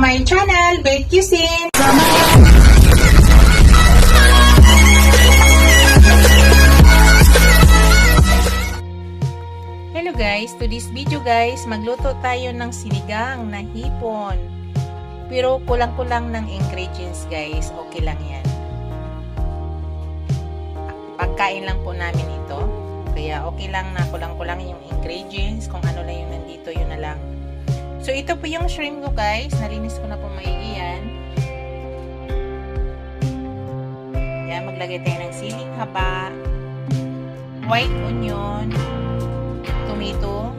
my channel, Bake Cuisine! Hello guys, to this video guys, magluto tayo ng sinigang na hipon. Pero kulang-kulang ng ingredients guys, okay lang yan. Pagkain lang po namin ito. Kaya okay lang na kulang-kulang yung ingredients. Kung ano lang yung nandito, yun na lang. So, ito po yung shrimp ko guys. Nalinis ko na po maigi yan. Yan, maglagay tayo ng siling haba, white onion, tomato.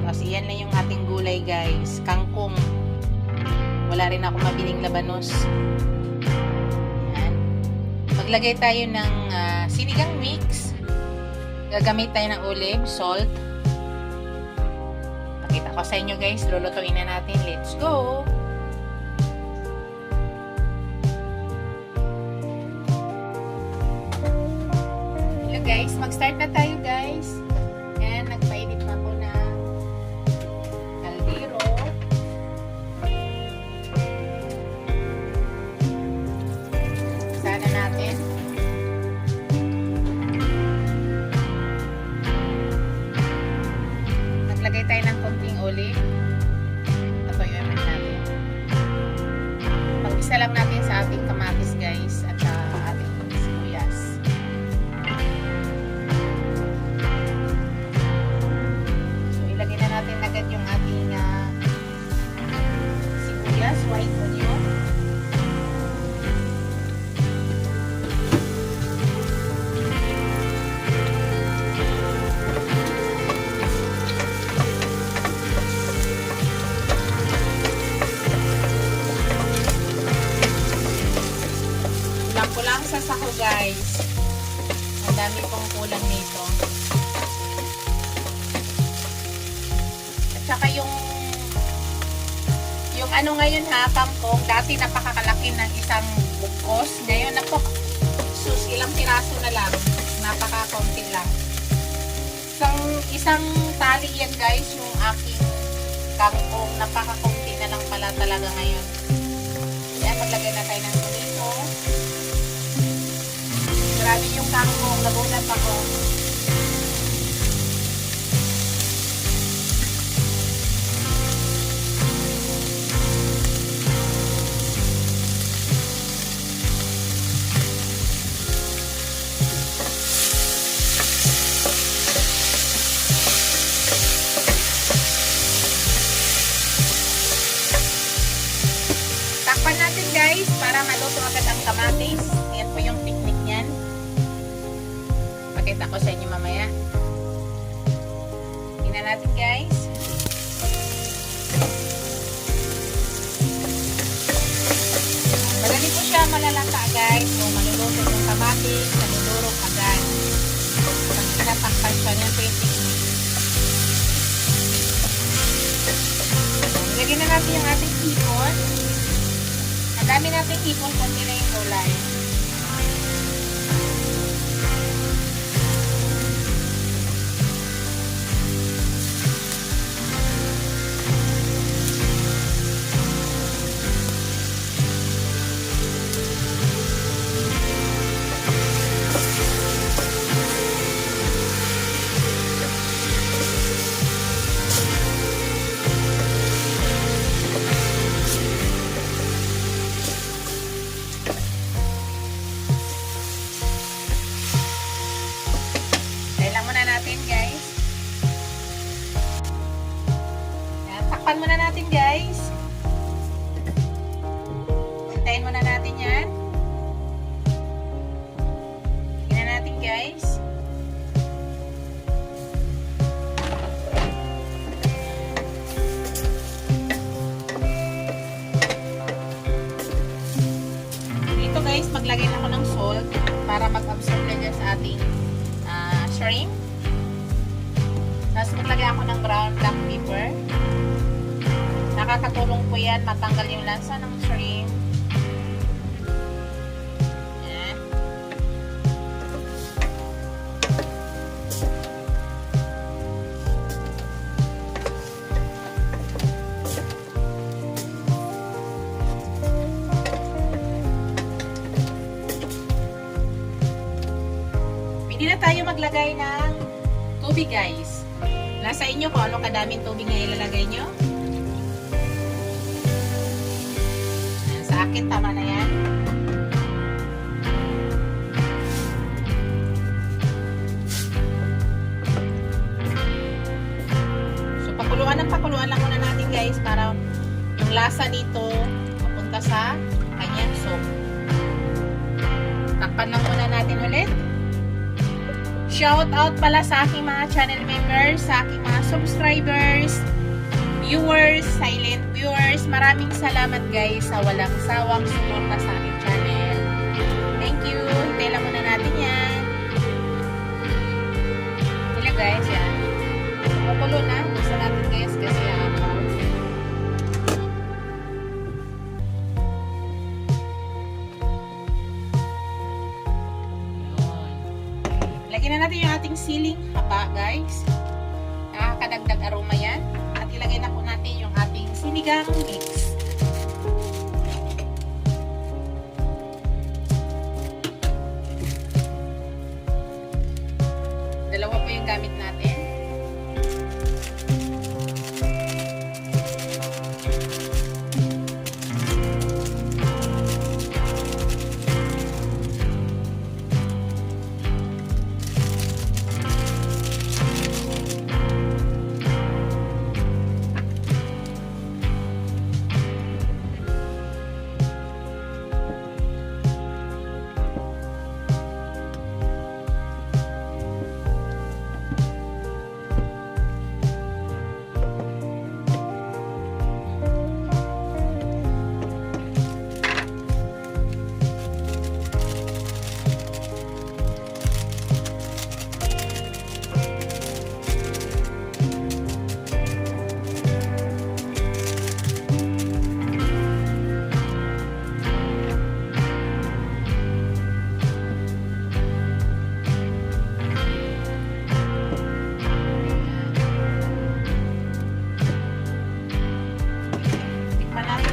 Kasi yan lang yung ating gulay guys. Kangkong. Wala rin ako mabiling labanos. Yan. Maglagay tayo ng sinigang mix. Gagamit tayo ng olive, salt. Pakita ko sa inyo guys, lulutuin na natin. Let's go! Hello guys, mag-start na tayo guys. And nagpainit na po na kaldero. Sana natin. Naglagay tayo ng konting olive. Patuyuin natin. Pag-isa lang natin sa ating kamatis guys at ating sibuyas. So ilagay na natin agad yung ating sibuyas, white onion. Kulang sa sako guys. Ang dami pong kulang nito. At saka yung ano ngayon ha, kangkong, dati napakakalaki ng isang bukos. Ngayon na po, sus, ilang piraso na lang. Napakakunti lang. Isang tali yan guys, yung aking kangkong. Napakakunti na lang pala talaga ngayon. Yan, maglagay na tayo ng tomato. Marami yung kangkong, nagulat ako. Takpan natin guys, para maluto agad ang kamatis. Ayan po yung technique niyan. Pakita ko sa inyo mamaya. Tingnan natin guys. Madali po siya malalasa guys. So maluluto yung kamatis, nalulurog agad. Pag tinatakpan siya, yan po yung technique. Ilagyan na natin yung ating hipon. Ang dami natin hipon, konti na yung gulay. Guys. Yan, takpan muna natin guys. Hintayin muna natin yan. Tingnan natin guys. Dito guys, maglagay na ako ng salt para mag-absorb na dyan sa ating shrimp. Tapos maglagay ako ng ground black pepper. Nakakatulong po yan matanggal yung lansa ng shrimp. Yan. maglagay ng tubig guys. Nasa inyo kung ano kadaming tubig na ilalagay nyo. Sa akin, tama na yan. So, pakuluan lang muna natin guys para yung lasa nito mapunta sa kanyang soup. Takpan lang muna natin ulit. Shout out pala sa aking mga channel members, sa aking mga subscribers, viewers, silent viewers. Maraming salamat guys sa walang sawang suporta sa aking channel. Thank you. Hintay lang muna natin yan. Sila guys, yan. Kumukulo na. Gusto natin guys kasi ako. Lagyan na natin yung ating siling haba guys. Nakakadagdag aroma yan. At ilagay na po natin yung ating sinigang mix. Dalawa po yung gamit natin.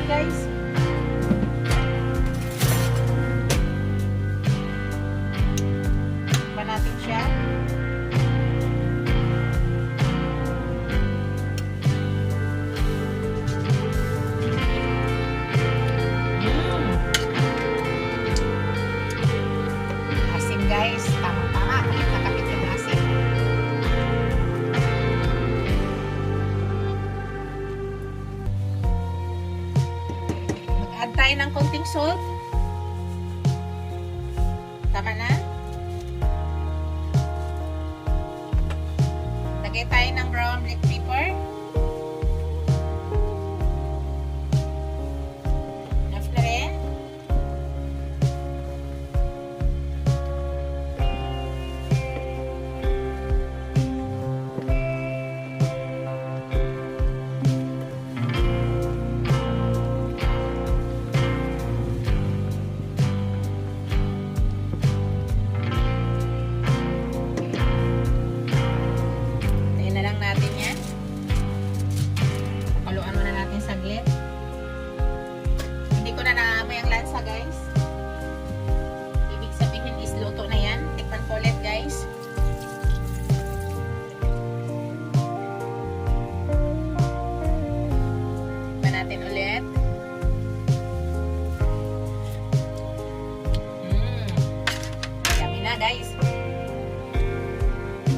Guys, pa natin siya. Asim guys, tama-tama kapit na kapit yung asim. Add tayo ng konting salt. Tama na. Lagay tayo ng brown black pepper. Enough na rin. Guys, ibig sabihin is luto na yan. Tikman ko ulit guys. Tikman natin ulit. Yummy na guys.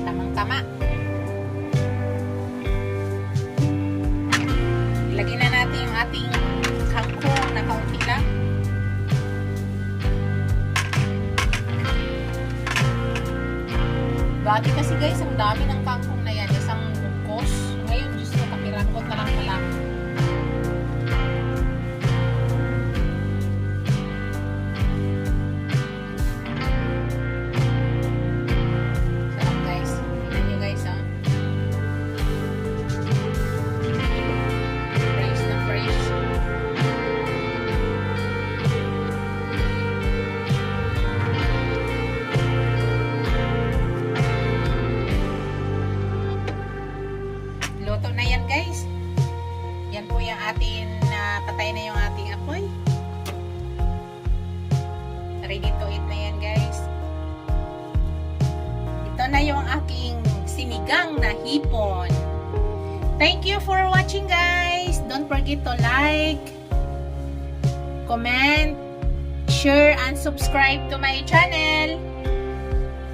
Tamang-tama. Ilagay na natin yung ating kangkong na kaunti lang. Dati kasi guys, ang dami ng kangkong na yan. Isang bukos. Ngayon, Diyos ko, kapirakot na lang pala. Sarap guys. Tignan nyo guys, ha. Fresh na fresh. Luto na yan guys. Yan po yung ating patay na yung ating apoy. Ready to eat na yan guys. Ito na sinigang na hipon. Thank you for watching, guys. Don't forget to like, comment, share, and subscribe to my channel.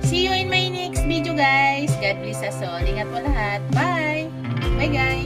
See you in my next video, guys. God bless us all. Ingat po lahat. Bye! Bye, guys!